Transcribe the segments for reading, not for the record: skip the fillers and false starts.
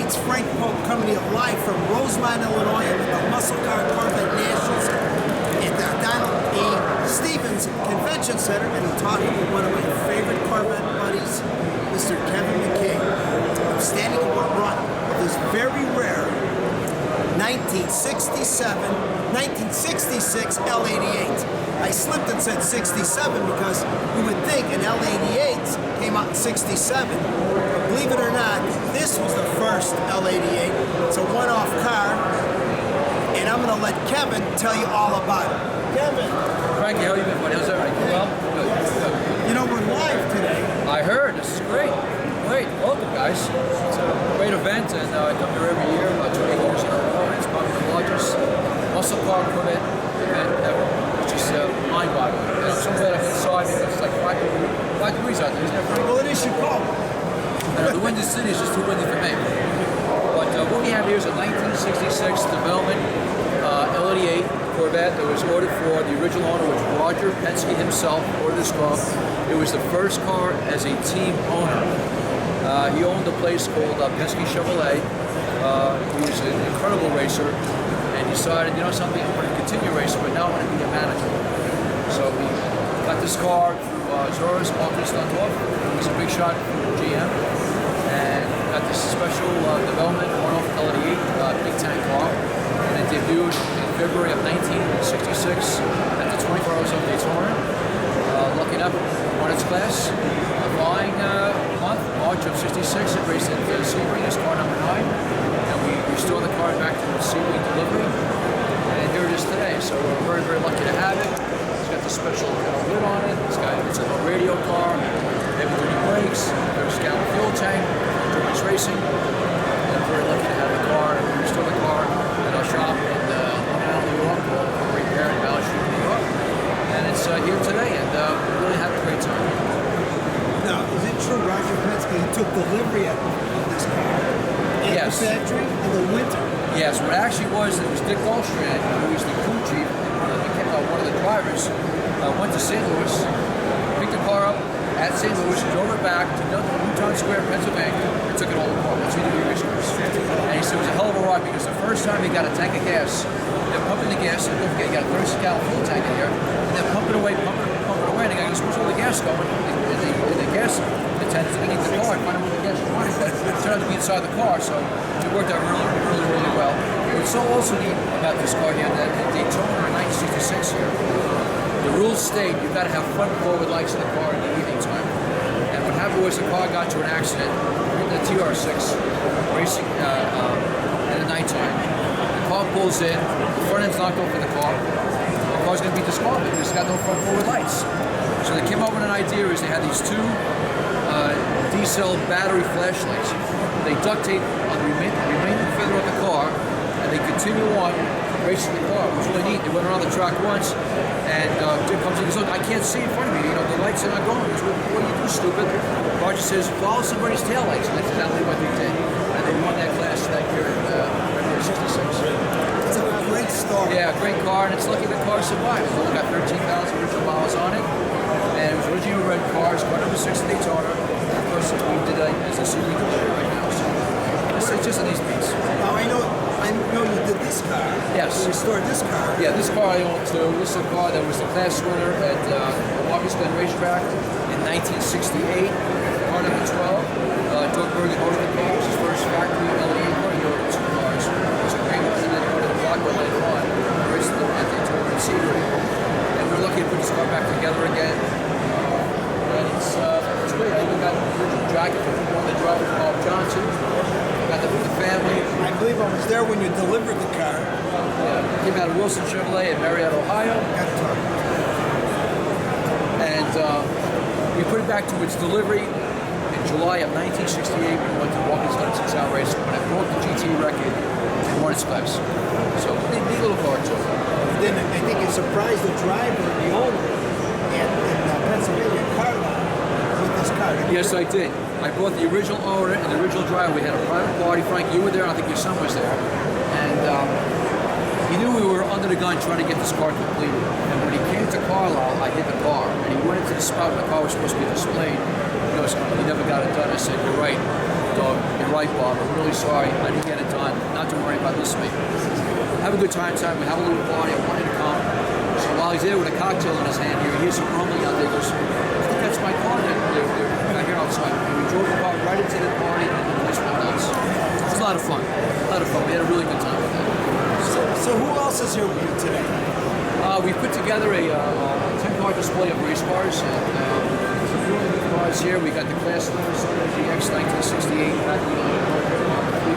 It's Frank Pope coming to you live from Rosemont, Illinois at the Muscle Car Corvette Nationals at the Donald E. Stevens Convention Center, and I'm talking with one of my favorite Corvette buddies, Mr. Kevin Mackay. I'm standing in what brought this very rare 1966 L88. I slipped and said 67 because you would think an L88 came out in 67. But believe it or not, this was the first L88. It's a one-off car, and I'm going to let Kevin tell you all about it. Kevin. Frankie, how you been, buddy? How's everything? Well, good. You know, we're live today. I heard. This is great. Great. Welcome, guys. It's a great event, and I come here every year, about 20 years in a row, and it's probably the largest muscle car Corvette event ever. It's just mind-boggling. And I'm so glad I'm inside because it's like 5 degrees out there, isn't it, Frank? Well, it is Chicago. The Windy City is just too windy for me. But what we have here is a 1966 development L88 Corvette that was ordered for the original owner, which Roger Penske himself ordered this car. It was the first car as a team owner. He owned a place called Penske Chevrolet. He was an incredible racer and decided, you know something, I'm going to continue racing, but now I want to be a manager. So we got this car through Zora's Martin Stuntoff. It was a big shot from GM. And got this special development, one-off L88 big tank car. And it debuted in February of 1966 at the 24 Hours of Daytona. Lucky enough, won its class. The following month, March of 66, it raced at Sebring as car number 9. And we restored the car back to its Sebring delivery. And here it is today. So we're very, very lucky to have it. It's got the special lid on it. It's a radio car. Heavy-duty brakes. There's a gallon fuel tank. Endurance racing. And I'm very lucky to have the car. We restore the car at our shop in Long Island, New York, called Repair in Valley Street, New York. And it's here today, and we really had a great time. Now, is it true Roger Penske took delivery of this car at the factory in the winter? Yes, what actually was, it was Dick Goldstrand, who was the crew chief, and one of the drivers, went to St. Louis, picked the car up at St. Louis, drove it back to Newtown Square, Pennsylvania, and took it all apart. That's who the race cars. And he said it was a hell of a ride because the first time he got a tank of gas, they're pumping the gas, and don't forget, you got a 30-gallon fuel tank in here, and they're pumping away, and the guy goes, where's all the gas going? And the gas attendants looking at the car and find out where the gas is going. But it turned out to be inside the car, so it worked out really, really, really well. What's so also neat about this car here, that at Daytona in 1966 here, the rules state you've got to have front and forward lights in the car in the evening time. And what happened was the car got to an accident in the TR6 racing in the nighttime. The car pulls in, the front end's knocked off in the car. The car's going to be disqualified because it's got no front forward lights. So they came up with an idea is they had these two D-cell battery flashlights. They duct tape on the remaining feather of the car, and they continue on racing the car. It was really neat. They went around the track once, and Dick comes in and goes, look, I can't see in front of me. You know, the lights are not going. He goes, what do you do, stupid? Roger says, follow somebody's taillights. And that's exactly what they did. And they won that class that year in February 66. It's a great story. Yeah, great car, and it's lucky the car survived. It's only got 13,000 original miles on it. And it was originally a red car. It's car number 6 at Daytona. Of course, we did it as a CD delivery right now. So it's just a nice piece. Now, I know you did this car. Yes. You restored this car. Yeah, this car I own too. This is a car that was the class winner at the Watkins Glen Racetrack in 1968. Car number 12. Doug Bergen ordered the car. It was his first factory L88 car. He ordered 2 cars. It was a great one. And then he ordered the Blackwell later on. Raced them at Daytona and Sebring. And we're lucky to put this car back together again. And it's great. I even got the original jacket from one of the drivers, Bob Johnson. Got the family. I believe I was there when you delivered the car. Yeah, came out of Wilson Chevrolet in Marietta, Ohio. And we put it back to its delivery in July of 1968. We went to Watkins Glen 6-hour race when it broke the GT record and won its class. So neat little car too. Then I think you surprised the driver, the owner, in Pennsylvania, Carlisle, with this car. Yes, I did. I brought the original owner and the original driver. We had a private party. Frank, you were there. I think your son was there. And he knew we were under the gun trying to get this car completed. And when he came to Carlisle, I hit the car. And he went into the spot where the car was supposed to be displayed. He goes, you never got it done. I said, you're right, dog. You're right, Bob. I'm really sorry. I didn't get it done. Not to worry about this week. Have a good time, son. We have a little party. I wanted to come. So while he's there with a cocktail in his hand here, he hears some rumbling out there. He goes, I think that's my car. They're back here outside. And we drove the car right into the party and the police went nuts. It was a lot of fun. A lot of fun. We had a really good time with that. So who else is here with you today? We put together a 10-car display of race cars. And, some really good cars here. We got the Class 9 GX 1968 Mackay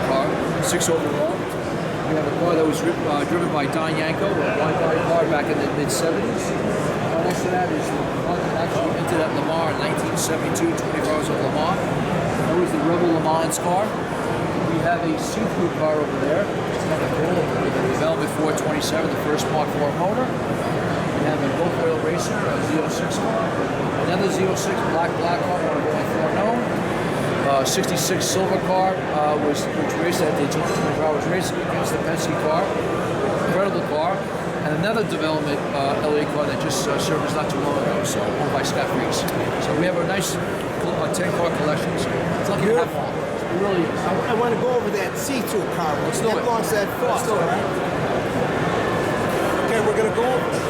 car, 6 overall. We have a car that was driven by Don Yanko, a wide-body car back in the mid-70s. Next to that is one that actually entered at Le Mans in 1972, 24 hours of Le Mans. That was the Rebel Le Mans car. We have a see-through car over there. It's kind of cool. With the development 427, the first Mark IV motor. We have a Gulf Oil Racer, a Z06 car. Another Z06 black car, one of only 4 known. 66 silver car, which raced at the 24 hours racing against the Penske car. Incredible car. And another development L88 car that just served us not too long ago, so owned by Scott Reese. So we have a nice 10-car collection. So it's like you have one. It really is. I want to go over that see-through car. Let's do it. That belongs to that Fox, right? Okay, we're going to go over it.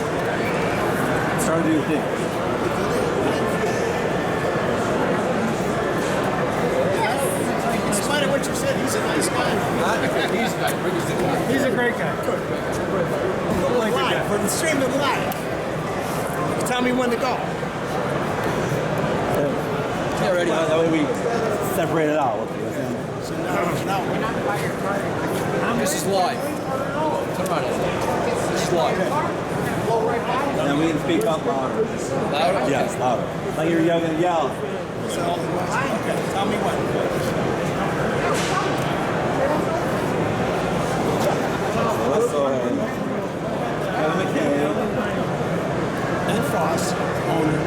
How do you think? In spite of what you said, he's a nice guy. He's a guy. Rick is the guy. He's a great guy. Live, we're streaming live. Tell me when to go. Yeah, ready. That way we separate it out. So now we're not by your car. This is live. Turn around. This is live. And we can speak up louder. Louder? Yes, louder. Like you're young and yell. So, okay, tell me when. Let's go ahead. Mackay. And Foss, owner.